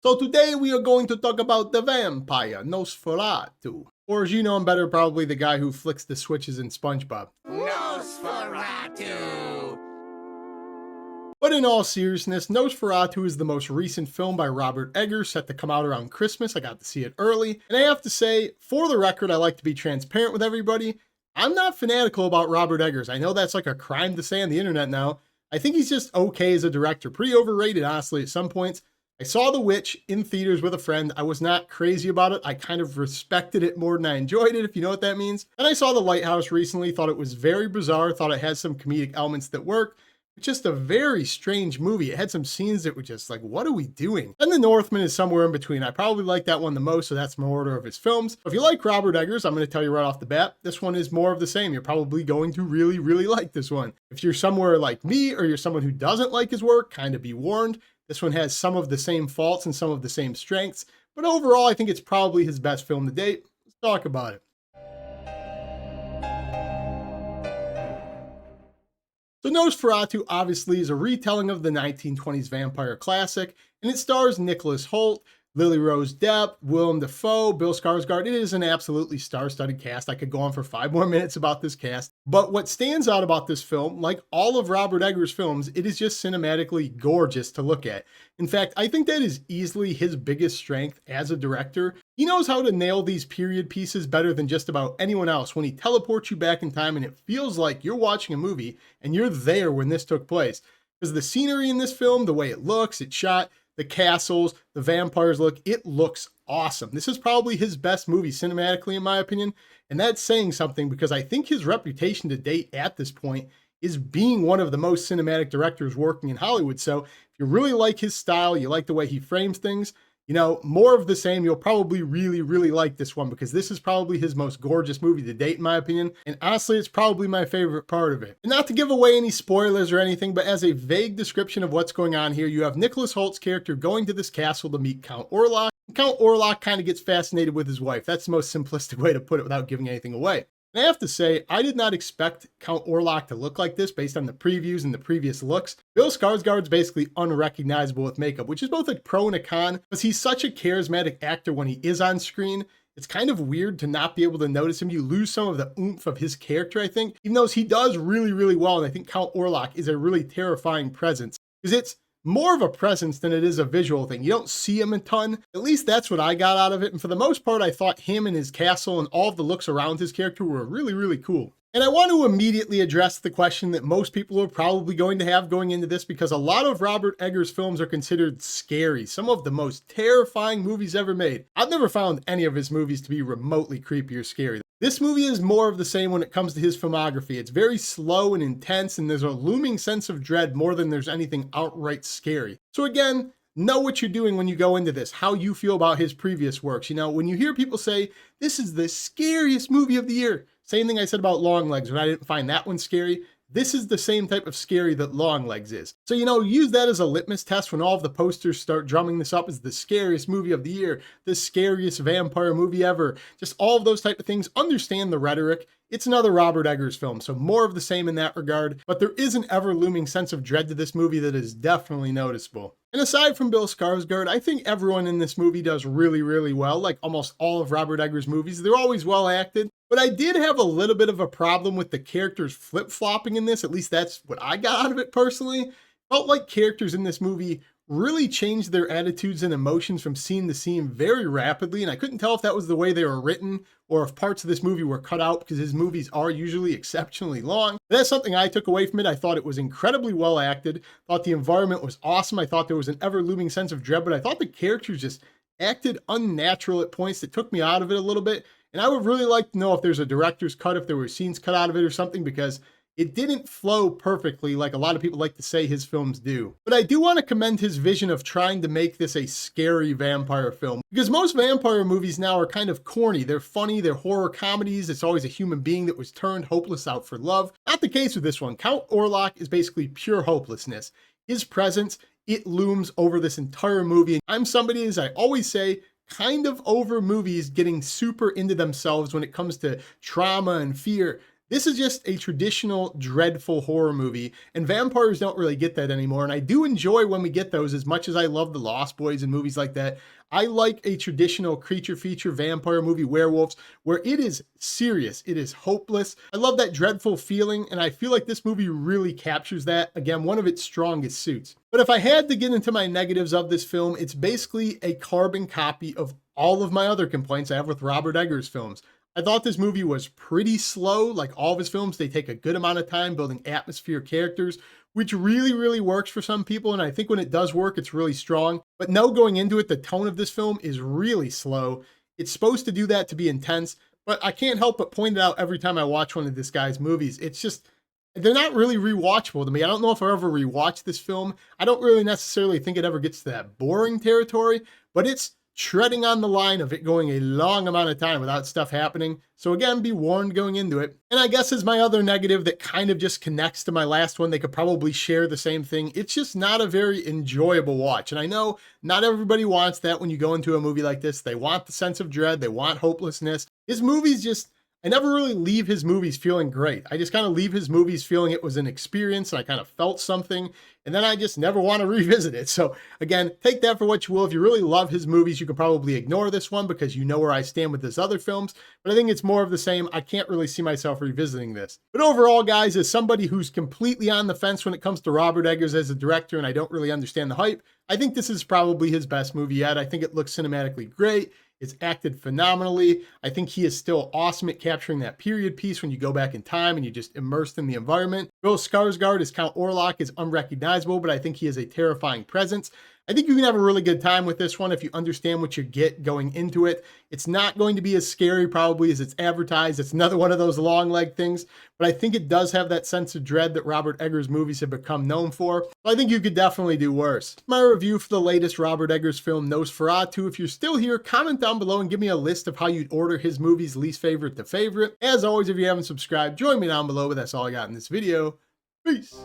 So today we are going to talk about the vampire, Nosferatu. Or as you know him better, probably the guy who flicks the switches in SpongeBob. Nosferatu! But in all seriousness, Nosferatu is the most recent film by Robert Eggers, set to come out around Christmas. I got to see it early. And I have to say, for the record, I like to be transparent with everybody. I'm not fanatical about Robert Eggers. I know that's like a crime to say on the internet now. I think he's just okay as a director. Pretty overrated, honestly, at some points. I saw The Witch in theaters with a friend. I was not crazy about it. I kind of respected it more than I enjoyed it, if you know what that means. And I saw The Lighthouse recently, thought it was very bizarre, thought it had some comedic elements that work. It's just a very strange movie. It had some scenes that were just like, what are we doing? And The Northman is somewhere in between. I probably like that one the most, so that's my order of his films. If you like Robert Eggers, I'm going to tell you right off the bat, this one is more of the same. You're probably going to really, really like this one. If you're somewhere like me, or you're someone who doesn't like his work, kind of be warned. This one has some of the same faults and some of the same strengths, but overall, I think it's probably his best film to date. Let's talk about it. So Nosferatu obviously is a retelling of the 1920s vampire classic, and it stars Nicholas Hoult, Lily Rose Depp, Willem Dafoe, Bill Skarsgård. It is an absolutely star-studded cast. I could go on for 5 more minutes about this cast. But what stands out about this film, like all of Robert Eggers' films, it is just cinematically gorgeous to look at. In fact, I think that is easily his biggest strength as a director. He knows how to nail these period pieces better than just about anyone else when he teleports you back in time and it feels like you're watching a movie and you're there when this took place. Because the scenery in this film, the way it looks, it's shot, the castles, the vampires look, it looks awesome. This is probably his best movie cinematically, in my opinion. And that's saying something because I think his reputation to date at this point is being one of the most cinematic directors working in Hollywood. So if you really like his style, you like the way he frames things, you know, more of the same, you'll probably really, really like this one because this is probably his most gorgeous movie to date, in my opinion. And honestly, it's probably my favorite part of it. And not to give away any spoilers or anything, but as a vague description of what's going on here, you have Nicholas Holt's character going to this castle to meet Count Orlok. Count Orlok kind of gets fascinated with his wife. That's the most simplistic way to put it without giving anything away. And I have to say, I did not expect Count Orlok to look like this based on the previews and the previous looks. Bill Skarsgård's basically unrecognizable with makeup, which is both a pro and a con, because he's such a charismatic actor when he is on screen. It's kind of weird to not be able to notice him. You lose some of the oomph of his character, I think, even though he does really, really well. And I think Count Orlok is a really terrifying presence because it's more of a presence than it is a visual thing. You don't see him a ton. At least that's what I got out of it. And for the most part, I thought him and his castle and all of the looks around his character were really, really cool. And I want to immediately address the question that most people are probably going to have going into this because a lot of Robert Eggers' films are considered scary, some of the most terrifying movies ever made. I've never found any of his movies to be remotely creepy or scary. This movie is more of the same when it comes to his filmography. It's very slow and intense, and there's a looming sense of dread more than there's anything outright scary. So again, know what you're doing when you go into this, how you feel about his previous works. You know, when you hear people say, this is the scariest movie of the year, same thing I said about Longlegs when I didn't find that one scary. This is the same type of scary that Longlegs is. So, you know, use that as a litmus test when all of the posters start drumming this up as the scariest movie of the year, the scariest vampire movie ever, just all of those type of things. Understand the rhetoric. It's another Robert Eggers film, so more of the same in that regard, but there is an ever-looming sense of dread to this movie that is definitely noticeable. And aside from Bill Skarsgård, I think everyone in this movie does really, really well, like almost all of Robert Eggers' movies. They're always well acted. But I did have a little bit of a problem with the characters flip-flopping in this. At least that's what I got out of it personally. Felt like characters in this movie really changed their attitudes and emotions from scene to scene very rapidly. And I couldn't tell if that was the way they were written or if parts of this movie were cut out because his movies are usually exceptionally long. But that's something I took away from it. I thought it was incredibly well acted. Thought the environment was awesome. I thought there was an ever-looming sense of dread, but I thought the characters just acted unnatural at points that took me out of it a little bit. And I would really like to know if there's a director's cut, if there were scenes cut out of it or something, because it didn't flow perfectly like a lot of people like to say his films do. But I do want to commend his vision of trying to make this a scary vampire film, because most vampire movies now are kind of corny. They're funny, they're horror comedies. It's always a human being that was turned hopeless out for love. Not the case with this one. Count Orlok is basically pure hopelessness. His presence, it looms over this entire movie. And I'm somebody, as I always say, kind of over movies getting super into themselves when it comes to trauma and fear. This is just a traditional, dreadful horror movie, and vampires don't really get that anymore. And I do enjoy when we get those as much as I love the Lost Boys and movies like that. I like a traditional creature feature vampire movie, werewolves, where it is serious, it is hopeless. I love that dreadful feeling, and I feel like this movie really captures that. Again, one of its strongest suits. But if I had to get into my negatives of this film, it's basically a carbon copy of all of my other complaints I have with Robert Eggers films. I thought this movie was pretty slow. Like all of his films, they take a good amount of time building atmosphere, characters, which really, really works for some people. And I think when it does work, it's really strong. But no, going into it, the tone of this film is really slow. It's supposed to do that to be intense, but I can't help but point it out every time I watch one of this guy's movies. It's just, they're not really rewatchable to me. I don't know if I ever rewatched this film. I don't really necessarily think it ever gets to that boring territory, but it's treading on the line of it going a long amount of time without stuff happening. So again, be warned going into it. And I guess as my other negative that kind of just connects to my last one, they could probably share the same thing. It's just not a very enjoyable watch. And I know not everybody wants that when you go into a movie like this. They want the sense of dread. They want hopelessness. His movies just, I never really leave his movies feeling great. I just kind of leave his movies feeling it was an experience and I kind of felt something, and then I just never want to revisit it. So again, take that for what you will. If you really love his movies, you can probably ignore this one because you know where I stand with his other films, but I think it's more of the same. I can't really see myself revisiting this. But overall, guys, as somebody who's completely on the fence when it comes to Robert Eggers as a director and I don't really understand the hype, I think this is probably his best movie yet. I think it looks cinematically great. It's acted phenomenally. I think he is still awesome at capturing that period piece when you go back in time and you're just immersed in the environment. Bill Skarsgård as Count Orlok is unrecognizable, but I think he is a terrifying presence. I think you can have a really good time with this one if you understand what you get going into it. It's not going to be as scary probably as it's advertised. It's another one of those long leg things, but I think it does have that sense of dread that Robert Eggers movies have become known for. I think you could definitely do worse. My review for the latest Robert Eggers film, Nosferatu. If you're still here, comment down below and give me a list of how you'd order his movies least favorite to favorite. As always, if you haven't subscribed, join me down below, but that's all I got in this video. Peace.